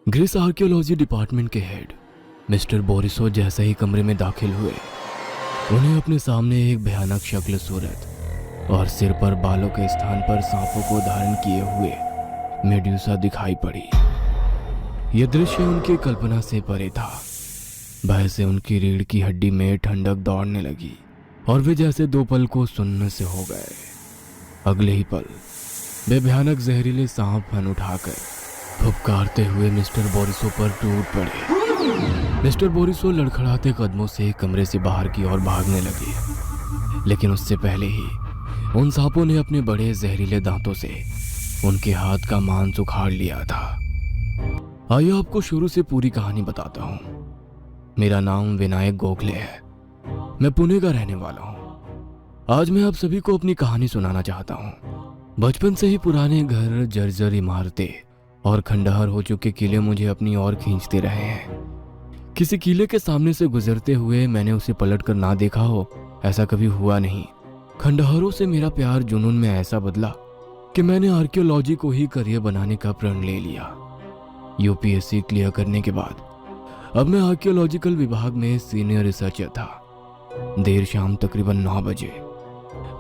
Greece archaeology department के head mister बोरिसो जैसे ही कमरे में दाखिल हुए, उन्हें अपने सामने एक भयानक शक्ल सूरत और सिर पर बालों के स्थान पर सांपों को धारण किए हुए मेड्यूसा दिखाई पड़ी। यह दृश्य उनकी कल्पना से परे था। भय से उनकी रीढ़ की हड्डी में ठंडक दौड़ने लगी और वे जैसे दो पल को सुन्न से हो गए। अगले ही पल वे भयानक जहरीले सांप फन उठाकर फुफकारते हुए मिस्टर बोरिसो पर टूट पड़े। मिस्टर बोरिसो लड़खड़ाते कदमों से कमरे से बाहर की ओर भागने लगे, लेकिन उससे पहले ही उन सांपों ने अपने बड़े जहरीले दांतों से उनके हाथ का मांस उखाड़ लिया था। आइए आपको शुरू से पूरी कहानी बताता हूँ। मेरा नाम विनायक गोखले है। मैं पुणे का रहने वाला हूँ। आज मैं आप सभी को अपनी कहानी सुनाना चाहता हूँ। बचपन से ही पुराने घर, जर्जर इमारतें और खंडहर हो चुके किले मुझे अपनी ओर खींचते रहे हैं। किसी किले के सामने से गुजरते हुए मैंने उसे पलट कर ना देखा हो, ऐसा कभी हुआ नहीं। खंडहरों से मेरा प्यार जुनून में ऐसा बदला कि मैंने आर्कियोलॉजी को ही करियर बनाने का प्रण ले लिया। यूपीएससी क्लियर करने के बाद अब मैं आर्कियोलॉजिकल विभाग में सीनियर रिसर्चर था। देर शाम तकरीबन 9 बजे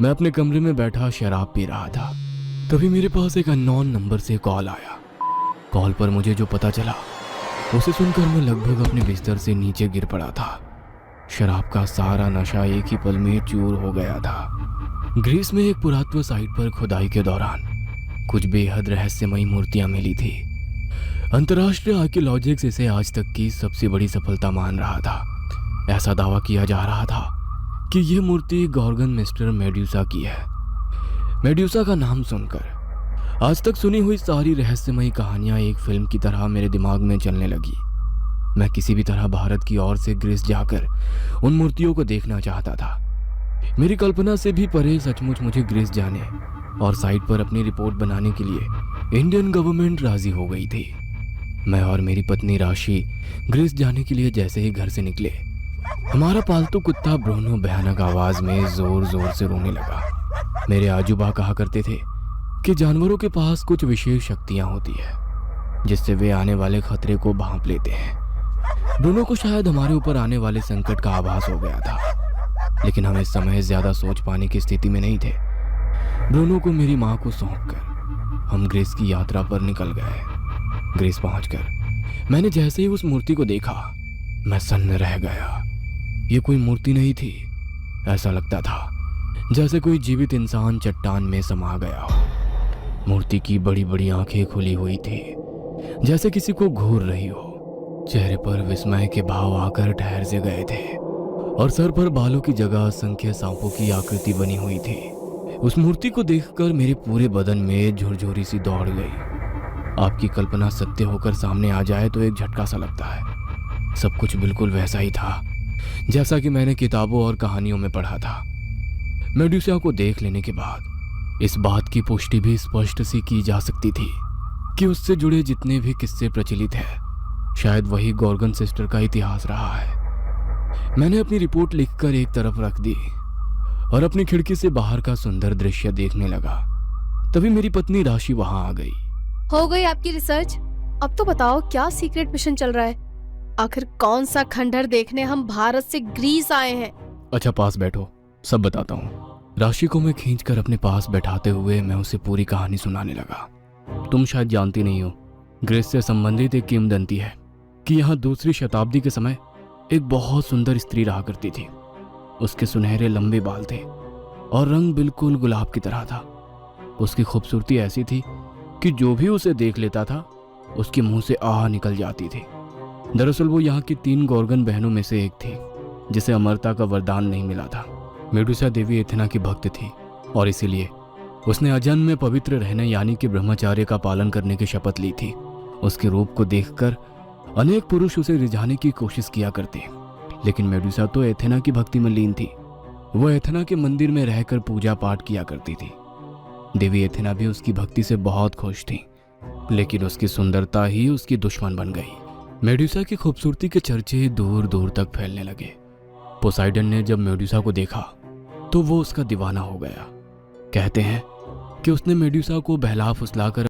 मैं अपने कमरे में बैठा शराब पी रहा था। तभी मेरे पास एक अननोन नंबर से कॉल आया। कॉल पर मुझे जो पता चला उसे सुनकर मैं लगभग अपने बिस्तर से नीचे गिर पड़ा था। शराब का सारा नशा एक ही पल में चूर हो गया था। ग्रीस में एक पुरातत्व साइट पर खुदाई के दौरान कुछ बेहद रहस्यमयी मूर्तियां मिली थी। अंतर्राष्ट्रीय आर्कियोलॉजिक्स इसे आज तक की सबसे बड़ी सफलता मान रहा था। ऐसा दावा किया जा रहा था कि यह मूर्ति गॉर्गन मिस्टर मेड्यूसा की है। मेड्यूसा का नाम सुनकर आज तक सुनी हुई सारी रहस्यमयी कहानियां एक फिल्म की तरह मेरे दिमाग में चलने लगी। मैं किसी भी तरह भारत की ओर से ग्रीस जाकर उन मूर्तियों को देखना चाहता था। मेरी कल्पना से भी परे सचमुच मुझे ग्रीस जाने और साइट पर अपनी रिपोर्ट बनाने के लिए इंडियन गवर्नमेंट राजी हो गई थी। मैं और मेरी पत्नी राशि ग्रीस जाने के लिए जैसे ही घर से निकले, हमारा पालतू कुत्ता ब्रूनो भयानक आवाज में जोर जोर से रोने लगा। मेरे आजूबा कहा करते थे कि जानवरों के पास कुछ विशेष शक्तियां होती है जिससे वे आने वाले खतरे को भांप लेते हैं। ब्रूनो को शायद हमारे ऊपर आने वाले संकट का आभास हो गया था, लेकिन हम इस समय ज्यादा सोच पाने की स्थिति में नहीं थे। ब्रूनो को मेरी माँ को सौंपकर हम ग्रीस की यात्रा पर निकल गए। ग्रीस पहुंचकर मैंने जैसे ही उस मूर्ति को देखा, मैं सन्न रह गया। ये कोई मूर्ति नहीं थी। ऐसा लगता था जैसे कोई जीवित इंसान चट्टान में समा गया हो। मूर्ति की बड़ी बड़ी आंखें खुली हुई थी, जैसे किसी को घूर रही हो। चेहरे पर विस्मय के भाव आकर ठहर से गए थे और सर पर बालों की जगह असंख्य सांपों की आकृति बनी हुई थी। उस मूर्ति को देखकर मेरे पूरे बदन में झुरझुरी सी दौड़ गई। आपकी कल्पना सत्य होकर सामने आ जाए तो एक झटका सा लगता है। सब कुछ बिल्कुल वैसा ही था जैसा कि मैंने किताबों और कहानियों में पढ़ा था। मेड्यूसा को देख लेने के बाद इस बात की पुष्टि भी स्पष्ट सी की जा सकती थी कि उससे जुड़े जितने भी किस्से प्रचलित हैं, शायद वही गॉर्गन सिस्टर का इतिहास रहा है। मैंने अपनी रिपोर्ट लिखकर एक तरफ रख दी और अपनी खिड़की से बाहर का सुंदर दृश्य देखने लगा। तभी मेरी पत्नी राशि वहां आ गई। हो गई आपकी रिसर्च? अब तो बताओ क्या सीक्रेट मिशन चल रहा है? आखिर कौन सा खंडहर देखने हम भारत से ग्रीस आए हैं? अच्छा पास बैठो, सब बताता हूँ। राशि को मैं खींचकर अपने पास बैठाते हुए मैं उसे पूरी कहानी सुनाने लगा। तुम शायद जानती नहीं हो, ग्रीस से संबंधित एक किंवदंती है कि यहाँ 2वीं शताब्दी के समय एक बहुत सुंदर स्त्री रहा करती थी। उसके सुनहरे लंबे बाल थे और रंग बिल्कुल गुलाब की तरह था। उसकी खूबसूरती ऐसी थी कि जो भी उसे देख लेता था उसके मुंह से आह निकल जाती थी। दरअसल वो यहाँ की 3 गॉर्गन बहनों में से एक थी जिसे अमरता का वरदान नहीं मिला था। मेडुसा देवी एथेना की भक्त थी और इसीलिए उसने अजन्म में पवित्र रहने यानी कि ब्रह्मचार्य का पालन करने की शपथ ली थी। उसके रूप को देखकर अनेक पुरुष उसे रिझाने की कोशिश किया करते, लेकिन मेडुसा तो एथेना की भक्ति में लीन थी। वह एथेना के मंदिर में रहकर पूजा पाठ किया करती थी। देवी एथेना भी उसकी भक्ति से बहुत खुश थी, लेकिन उसकी सुंदरता ही उसकी दुश्मन बन गई। मेडुसा की खूबसूरती के चर्चे दूर दूर तक फैलने लगे। पोसाइडन ने जब मेडुसा को देखा तो वो उसका दीवाना हो गया। कहते हैं कि उसने मेडुसा को बहला फुसलाकर